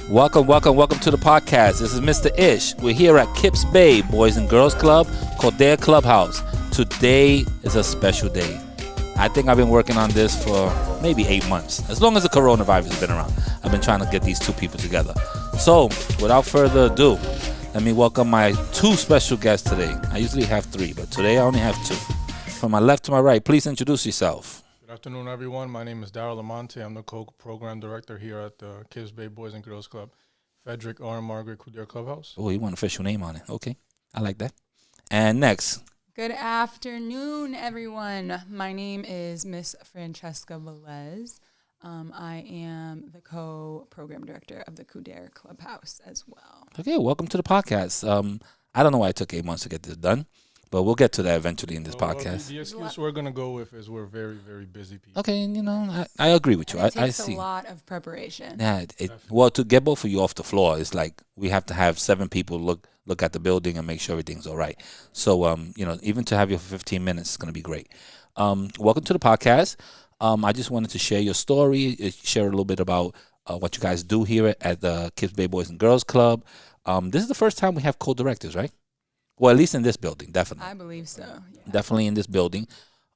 Welcome to the podcast. This is Mr. Ish. We're here at Kips Bay Boys and Girls Club, Coudert Clubhouse. Today is a special day. I think I've been working on this for maybe 8 months. As long as the coronavirus has been around, I've been trying to get these two people together. So, without further ado, let me welcome my two special guests today. I usually have three, but today I only have two. From my left to my right, please introduce yourself. Good afternoon, everyone. My name is Darril Almonte. I'm the co-program director here at the Kips Bay Boys and Girls Club, Frederic and Margaret Coudert Clubhouse. Oh, you want an official name on it. Okay. I like that. And next. Good afternoon, everyone. My name is Miss Francesca Velez. I am the co-program director of the Coudert Clubhouse as well. Okay, welcome to the podcast. I don't know why it took 8 months to get this done, but we'll get to that eventually in this podcast. The excuse we're going to go with is we're very, very busy people. Okay, and I agree with you. It takes see. a lot of preparation. Yeah, well, to get both of you off the floor, it's like we have to have 7 people look at the building and make sure everything's all right. So, even to have you for 15 minutes is going to be great. Welcome to the podcast. I just wanted to share your story, share a little bit about what you guys do here at the Kips Bay Boys and Girls Club. This is the first time we have co-directors, right? Well, at least in this building, definitely. I believe so. Yeah. Definitely in this building.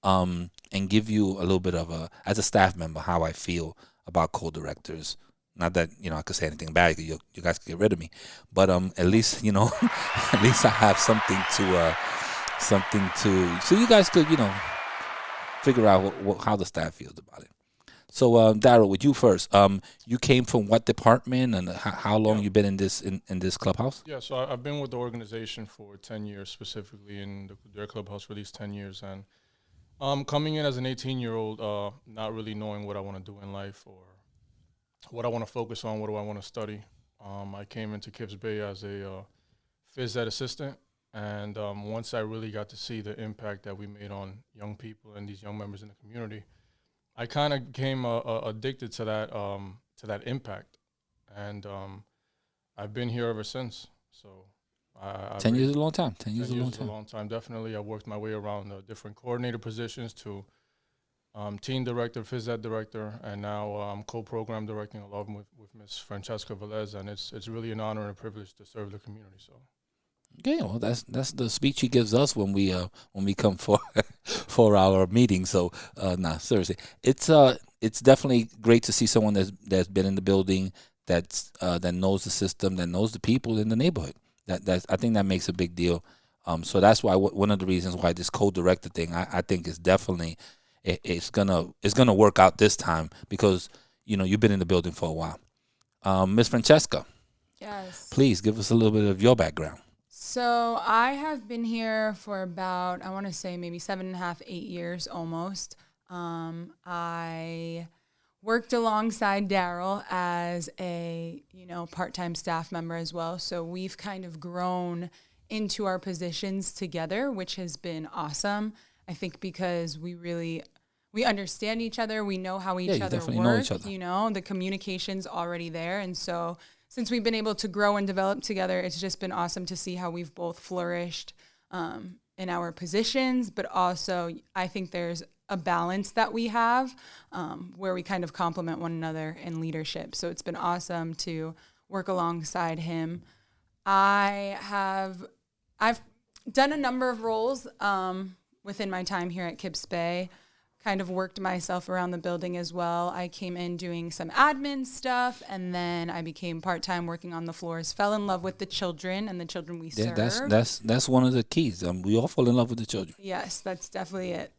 And give you a little bit of as a staff member, how I feel about co-directors. Not that, I could say anything bad. You guys could get rid of me. But at least, at least I have something to, so you guys could, figure out how the staff feels about it. So, Darril, with you first. You came from what department, and how long you been in this clubhouse? Yeah, so I've been with the organization for 10 years, specifically in the Coudert Clubhouse for these 10 years. And coming in as an 18-year-old, not really knowing what I want to do in life or what I want to focus on, what do I want to study. I came into Kips Bay as a phys ed assistant. And once I really got to see the impact that we made on young people and these young members in the community, I kind of became addicted to that impact, and I've been here ever since. So, 10 years is a long time. 10 years is a long time. Definitely, I worked my way around different coordinator positions to team director, phys ed director, and now I'm co-program directing along with Miss Francesca Velez, and it's really an honor and a privilege to serve the community. So. Okay, well, that's the speech he gives us when we come for for our meeting. So, seriously, it's definitely great to see someone that's been in the building, that knows the system, that knows the people in the neighborhood. I think that makes a big deal. So that's why one of the reasons why this co-director thing I think is definitely it's gonna work out this time, because you've been in the building for a while. Miss Francesca, Yes. please give us a little bit of your background. So I have been here for about, I want to say maybe 7.5, 8 years almost. I worked alongside Darril as a, part-time staff member as well. So we've kind of grown into our positions together, which has been awesome. I think because we understand each other. We know how each other work. Know each other. The communication's already there. And so since we've been able to grow and develop together, it's just been awesome to see how we've both flourished in our positions, but also I think there's a balance that we have where we kind of complement one another in leadership. So it's been awesome to work alongside him. I've done a number of roles within my time here at Kips Bay. Kind of worked myself around the building as well. I came in doing some admin stuff, and then I became part-time working on the floors. Fell in love with the children and the children we serve. That's one of the keys. We all fall in love with the children. Yes, that's definitely it.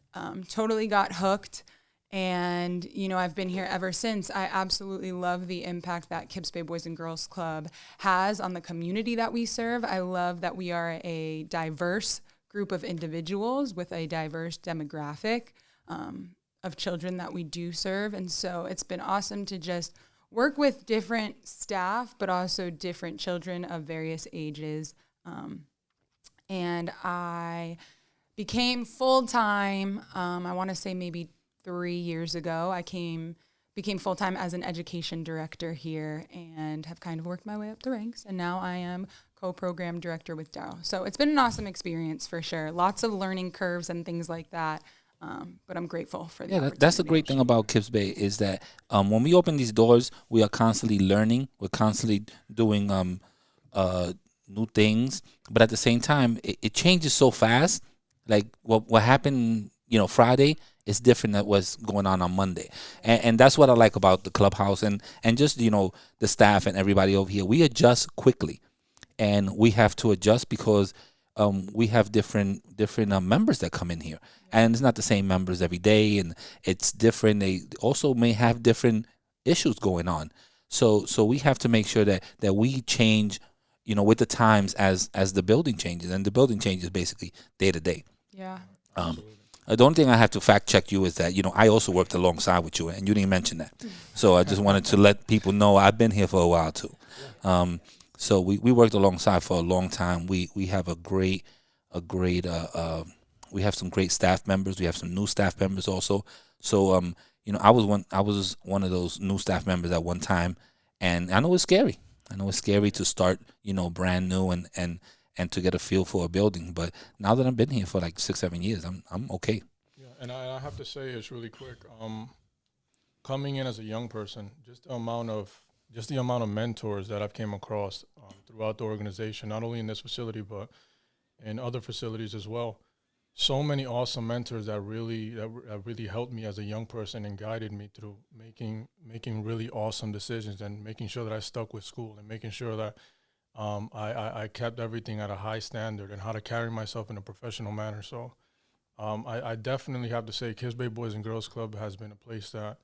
Totally got hooked, and I've been here ever since. I absolutely love the impact that Kips Bay Boys and Girls Club has on the community that we serve. I love that we are a diverse group of individuals with a diverse demographic of children that we do serve. And so it's been awesome to just work with different staff, but also different children of various ages. And I became full-time, I want to say maybe 3 years ago. I became full-time as an education director here and have kind of worked my way up the ranks. And now I am co-program director with Darril. So it's been an awesome experience for sure. Lots of learning curves and things like that. But I'm grateful for the Yeah, opportunity. that's the great thing about Kips Bay is that when we open these doors, we are constantly learning. We're constantly doing uh, new things, but at the same time, it changes so fast. Like what happened, Friday is different than what's going on Monday, and that's what I like about the clubhouse and just the staff and everybody over here. We adjust quickly, and we have to adjust because we have different members that come in here, and it's not the same members every day, and it's different. They also may have different issues going on, so we have to make sure that we change, with the times as the building changes, and the building changes basically day to day. Yeah. The only thing I have to fact check you is that I also worked alongside with you, and you didn't mention that. So I just wanted to let people know I've been here for a while too. So we worked alongside for a long time. We have a great we have some great staff members. We have some new staff members also. So I was one of those new staff members at one time, and I know it's scary. I know it's scary to start brand new and to get a feel for a building. But now that I've been here for like 6-7 years, I'm okay. Yeah, and I have to say it's really quick. Coming in as a young person, just the amount of mentors that I've came across throughout the organization, not only in this facility but in other facilities as well. So many awesome mentors that really helped me as a young person and guided me through making really awesome decisions and making sure that I stuck with school and making sure that I kept everything at a high standard and how to carry myself in a professional manner. So I definitely have to say Kips Bay Boys and Girls Club has been a place that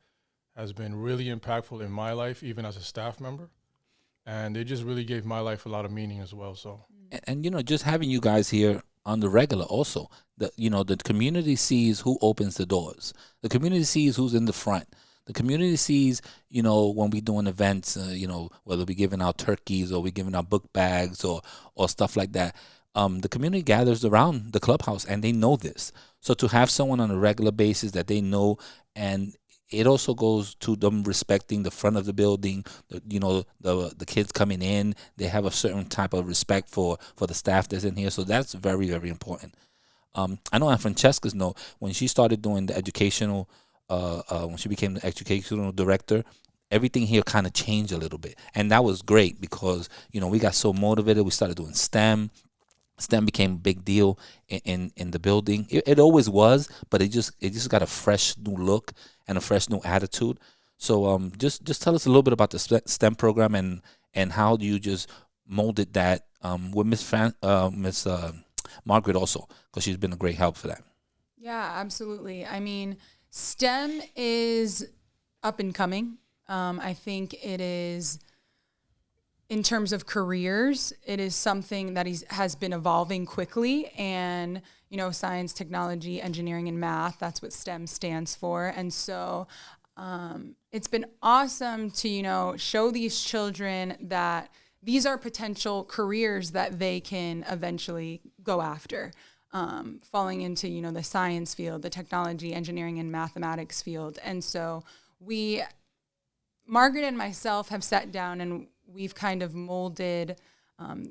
has been really impactful in my life, even as a staff member. And they just really gave my life a lot of meaning as well. So, and just having you guys here on the regular also, the community sees who opens the doors. The community sees who's in the front. The community sees, when we doing events, whether we giving out turkeys or we giving out book bags or stuff like that. The community gathers around the clubhouse and they know this. So to have someone on a regular basis that they know, and it also goes to them respecting the front of the building. The kids coming in, they have a certain type of respect for the staff that's in here. So that's very, very important. I know Francesca's know when she started doing the educational, when she became the educational director, everything here kind of changed a little bit. And that was great because, we got so motivated. We started doing STEM. STEM became a big deal in the building. It always was, but it just got a fresh new look and a fresh new attitude. So just tell us a little bit about the STEM program and how do you just molded that with Miss Margaret also, because she's been a great help for that. Yeah, absolutely. I mean, STEM is up and coming. I think it is, in terms of careers, it is something that has been evolving quickly. And, science, technology, engineering, and math, that's what STEM stands for. And so it's been awesome to, show these children that these are potential careers that they can eventually go after. Falling into, the science field, the technology, engineering, and mathematics field. And so Margaret and myself have sat down and we've kind of molded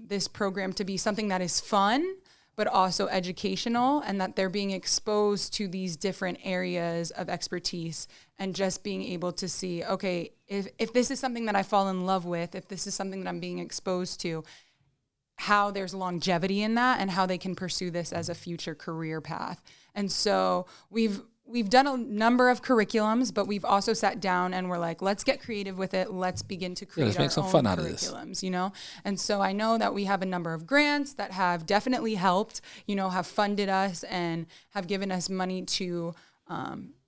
this program to be something that is fun, but also educational, and that they're being exposed to these different areas of expertise and just being able to see, okay, if this is something that I fall in love with, if this is something that I'm being exposed to, how there's longevity in that and how they can pursue this as a future career path. And so we've done a number of curriculums, but we've also sat down and we're like, let's get creative with it. Let's begin to create let's make some own fun out of curriculums, And so I know that we have a number of grants that have definitely helped, have funded us and have given us money to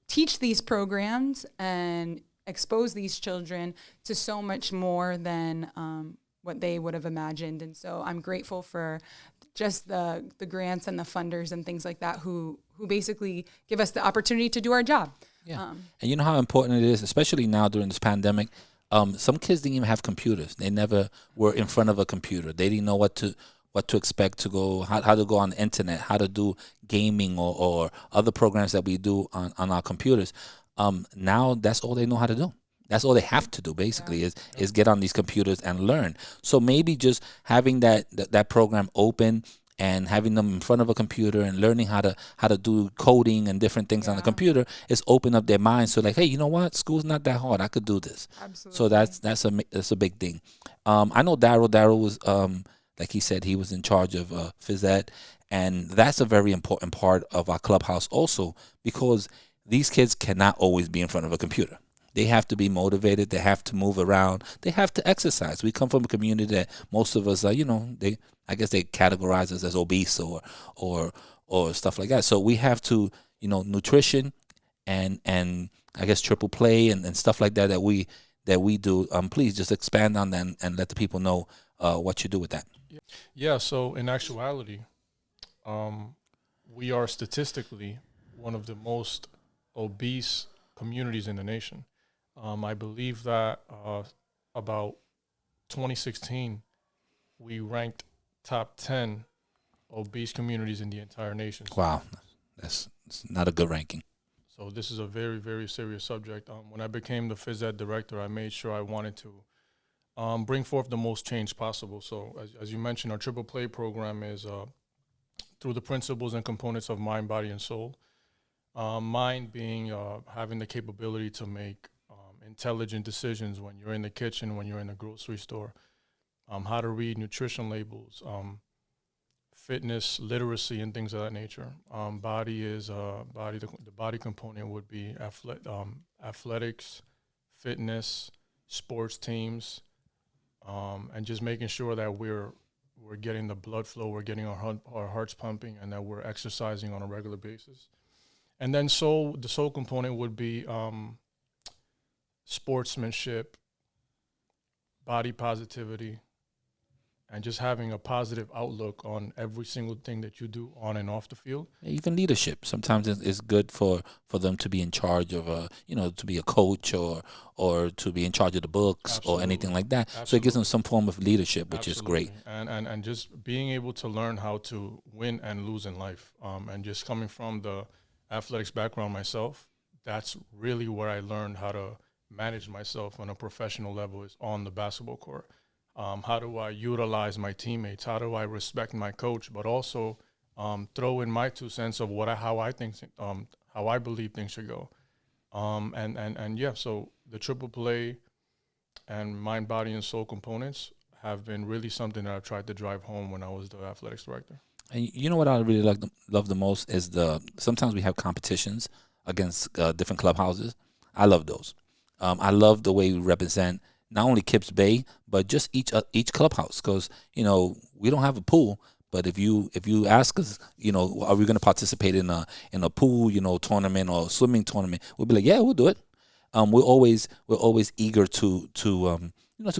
teach these programs and expose these children to so much more than what they would have imagined. And so I'm grateful for just the grants and the funders and things like that who basically give us the opportunity to do our job. Yeah. And you know how important it is, especially now during this pandemic. Some kids didn't even have computers. They never were in front of a computer. They didn't know what to expect to go, how to go on the internet, how to do gaming or other programs that we do on our computers. Now that's all they know how to do. That's all they have to do basically is get on these computers and learn. So maybe just having that program open and having them in front of a computer and learning how to do coding and different things on the computer is open up their minds. So like, hey, you know what? School's not that hard. I could do this. Absolutely. So that's a big thing. I know Darril was like he said, he was in charge of phys ed, and that's a very important part of our clubhouse also, because these kids cannot always be in front of a computer. They have to be motivated. They have to move around. They have to exercise. We come from a community that most of us are, I guess they categorize us as obese or stuff like that. So we have to, nutrition and I guess triple play and stuff like that we do. Please just expand on that and let the people know what you do with that. Yeah. So in actuality, we are statistically one of the most obese communities in the nation. I believe that about 2016, we ranked top 10 obese communities in the entire nation. Wow, that's not a good ranking. So this is a very, very serious subject. When I became the phys ed director, I made sure I wanted to bring forth the most change possible. So as you mentioned, our triple play program is through the principles and components of mind, body, and soul. Mind being having the capability to make intelligent decisions when you're in the kitchen, when you're in the grocery store, how to read nutrition labels, fitness, literacy, and things of that nature. Body is the body component would be athletics, fitness, sports teams, and just making sure that we're getting the blood flow, we're getting our hearts pumping, and that we're exercising on a regular basis. And then the soul component would be sportsmanship, body positivity, and just having a positive outlook on every single thing that you do on and off the field. Even leadership. Sometimes it's good for them to be in charge of to be a coach or to be in charge of the books. Absolutely. Or anything like that. Absolutely. So it gives them some form of leadership, which Absolutely. Is great. And just being able to learn how to win and lose in life. And just coming from the athletics background myself, that's really where I learned how to manage myself on a professional level, is on the basketball court. How do I utilize my teammates? How do I respect my coach? But also throw in my 2 cents of how I believe things should go. So the triple play and mind, body, and soul components have been really something that I've tried to drive home when I was the athletics director. And you know what I really love the most is sometimes we have competitions against different clubhouses. I love those. I love the way we represent not only Kips Bay, but just each clubhouse, because we don't have a pool. But if you ask us, are we going to participate in a pool, tournament or swimming tournament? We'll be like, yeah, we'll do it. We're always eager to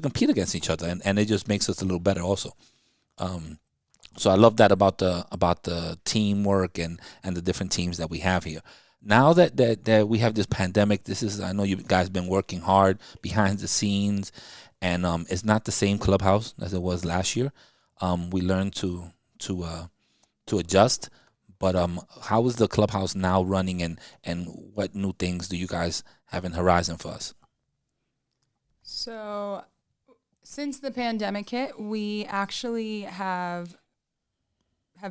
compete against each other, and it just makes us a little better also. So I love that about the teamwork and the different teams that we have here. Now that we have this pandemic, I know you guys been working hard behind the scenes, and it's not the same clubhouse as it was last year. We learned to adjust, but how is the clubhouse now running, and what new things do you guys have in horizon for us? So since the pandemic hit, we actually have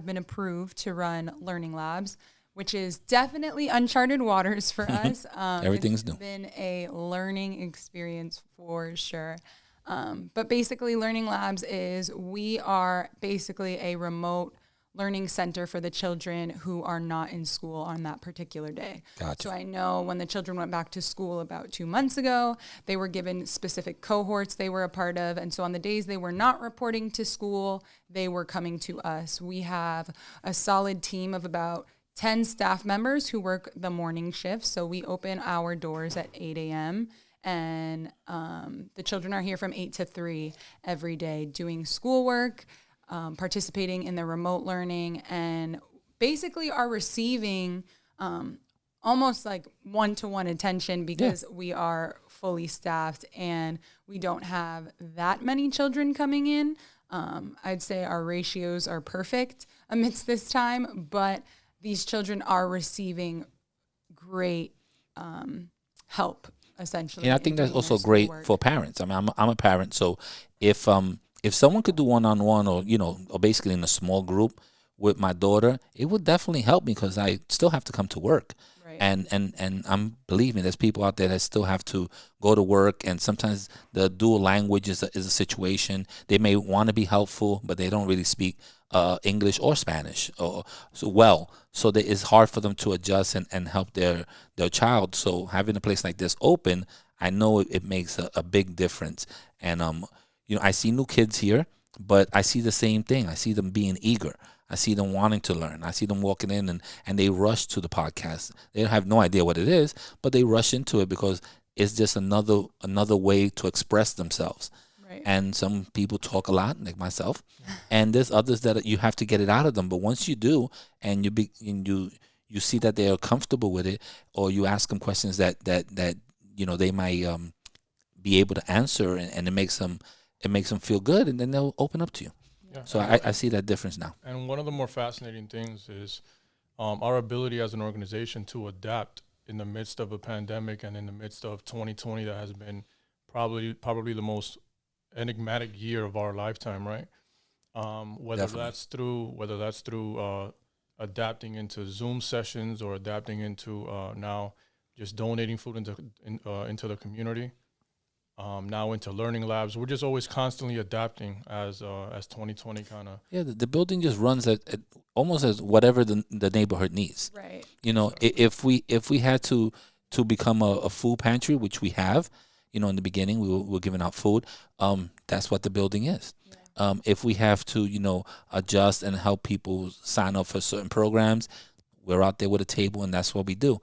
been approved to run learning labs, which is definitely uncharted waters for us. Everything's new. It's been a learning experience for sure. But basically, Learning Labs we are basically a remote learning center for the children who are not in school on that particular day. Gotcha. So I know when the children went back to school about 2 months ago, they were given specific cohorts they were a part of. And so on the days they were not reporting to school, they were coming to us. We have a solid team of about 10 staff members who work the morning shift. So we open our doors at 8 a.m. and the children are here from 8 to 3 every day doing schoolwork, participating in the remote learning, and basically are receiving almost like one-to-one attention because we are fully staffed and we don't have that many children coming in. I'd say our ratios are perfect amidst this time, but these children are receiving great help, essentially. And I think that's also great for parents. I mean, I'm a parent, so if someone could do one-on-one or basically in a small group with my daughter, it would definitely help me because I still have to come to work. Right. And I'm believe me, there's people out there that still have to go to work, and sometimes the dual language is a situation. They may want to be helpful, but they don't really speak English or Spanish or so well. So that it's hard for them to adjust and help their child. So having a place like this open, I know it makes a big difference. And I see new kids here, but I see the same thing. I see them being eager. I see them wanting to learn. I see them walking in and they rush to the podcast. They have no idea what it is, but they rush into it because it's just another way to express themselves. Right. And some people talk a lot, like myself, and there's others that you have to get it out of them. But once you do, and you see that they are comfortable with it, or you ask them questions that they might be able to answer, and it makes them feel good, and then they'll open up to you. Yeah. So I see that difference now. And one of the more fascinating things is our ability as an organization to adapt in the midst of a pandemic and in the midst of 2020 that has been probably the most enigmatic year of our lifetime, right? Whether Definitely. that's through adapting into Zoom sessions or adapting into now just donating food into the community. Now into learning labs, we're just always constantly adapting as 2020 kind of. Yeah, the building just runs at almost as whatever the neighborhood needs. Right. If we had to become a food pantry, which we have, in the beginning we were giving out food. That's what the building is. Yeah. If we have to, adjust and help people sign up for certain programs, we're out there with a table, and that's what we do.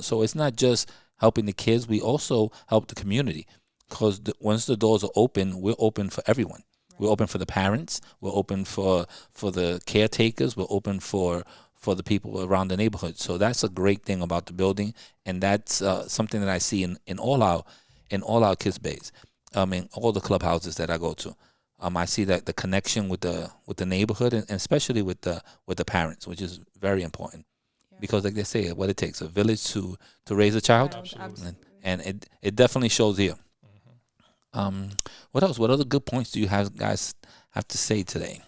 So it's not just helping the kids; we also help the community, because once the doors are open, we're open for everyone. We're open for the parents. We're open for the caretakers. We're open for the people around the neighborhood. So that's a great thing about the building, and that's something that I see in all our kids' bays, in all the clubhouses that I go to. I see that the connection with the neighborhood, and especially with the parents, which is very important, Yeah. because like they say, what it takes a village to raise a child, Absolutely. and it definitely shows here. Mhm. What else? What other good points do you guys have to say today?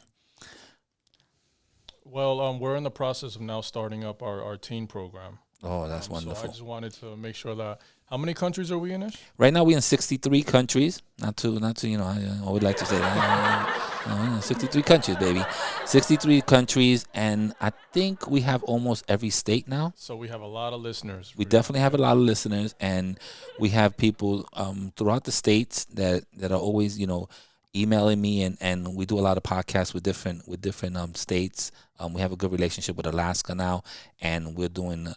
Well, we're in the process of now starting up our teen program. Oh, that's So I wonderful. just wanted to make sure that how many countries are we in, Ish? Right now we're in 63 countries. Not to I would like to say that. 63 countries, baby. 63 countries, and I think we have almost every state now. So we have a lot of listeners. We definitely have a lot of listeners, and we have people throughout the states that are always emailing me, and we do a lot of podcasts with different states. We have a good relationship with Alaska now, and we're doing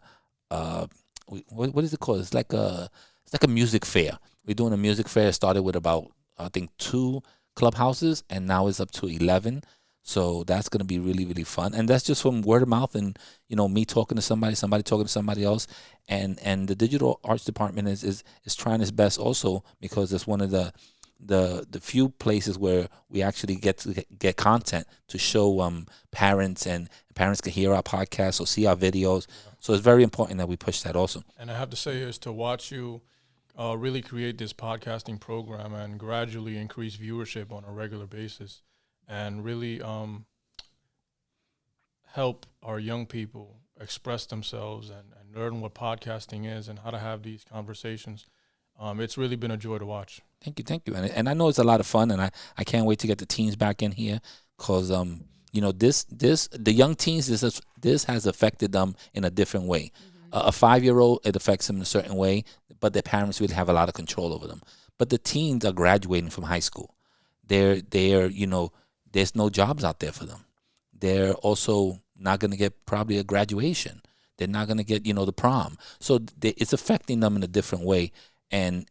what is it called? It's like a music fair. We're doing a music fair. It started with about, I think, 2 clubhouses, and now it's up to 11. So that's going to be really, really fun. And that's just from word of mouth, and me talking to somebody talking to somebody else. And the digital arts department is trying its best also, because it's one of the few places where we actually get content to show parents, and parents can hear our podcast or see our videos. So it's very important that we push that also. And I have to say is to watch you really create this podcasting program and gradually increase viewership on a regular basis, and really help our young people express themselves and learn what podcasting is and how to have these conversations. It's really been a joy to watch. Thank you. And I know it's a lot of fun, and I can't wait to get the teens back in here, because the young teens, this has affected them in a different way. A 5-year-old, it affects them in a certain way, but their parents really have a lot of control over them. But the teens are graduating from high school. They're there's no jobs out there for them. They're also not going to get probably a graduation. They're not going to get the prom. So it's affecting them in a different way. And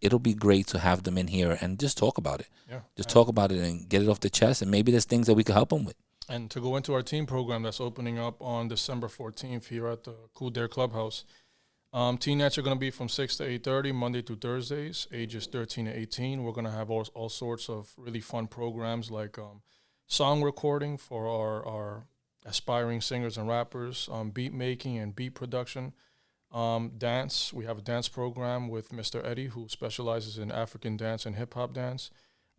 it'll be great to have them in here and just talk about it. Yeah. Just talk about it and get it off the chest, and maybe there's things that we could help them with. And to go into our team program that's opening up on December 14th here at the Coudert Clubhouse. Teen nights are going to be from 6 to 8:30, Monday through Thursdays, ages 13 to 18. We're going to have all sorts of really fun programs like song recording for our aspiring singers and rappers, beat making and beat production. Dance, we have a dance program with Mr. Eddie, who specializes in African dance and hip-hop dance.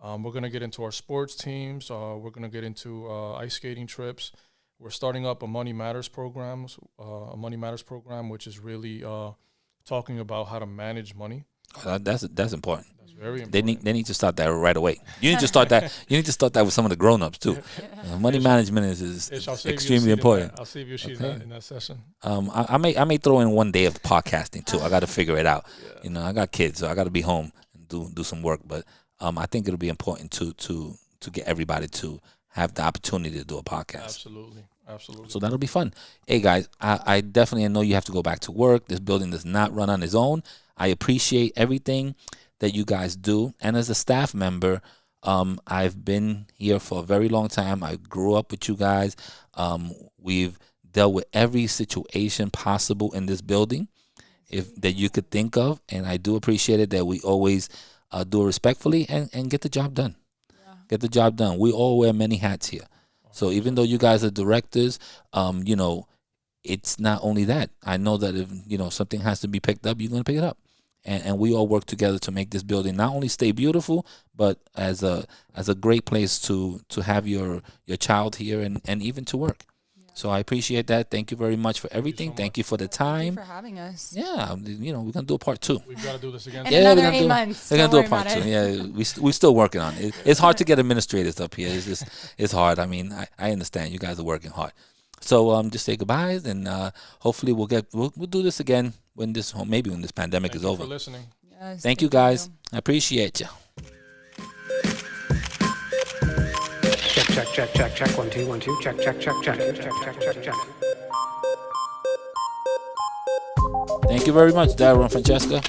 We're going to get into our sports teams. We're going to get into ice skating trips. We're starting up a Money Matters program, which is really talking about how to manage money. That's important. That's very important. They need to start that right away. You need to start that. You need to start that with some of the grown-ups too. Money management is extremely important. I'll save you a sheet in that session. I may throw in one day of podcasting too. I got to figure it out. Yeah. I got kids, so I got to be home and do some work. But I think it'll be important to get everybody to have the opportunity to do a podcast. Absolutely. So that'll be fun. Hey guys, I definitely know you have to go back to work. This building does not run on its own. I appreciate everything that you guys do. And as a staff member, I've been here for a very long time. I grew up with you guys. We've dealt with every situation possible in this building that you could think of. And I do appreciate it that we always do it respectfully and get the job done. Yeah. Get the job done. We all wear many hats here. So even though you guys are directors, it's not only that. I know that if, something has to be picked up, you're going to pick it up. And we all work together to make this building not only stay beautiful, but as a great place to have your child here and even to work. Yeah. So I appreciate that. Thank you very much for everything. Thank you for the time. Thank you for having us. Yeah, we're going to do a part 2. We've got to do this again. In another 8 months. We're going to do a part 2. Yeah, we're still working on it. It's hard to get administrators up here. It's hard. I mean, I understand. You guys are working hard. So just say goodbyes, and hopefully we'll do this again when this pandemic is over. Thank you for listening. Yes, thank you guys. I appreciate you. Check. 1 2 1 2. Check. Thank you very much, Darril and Francesca.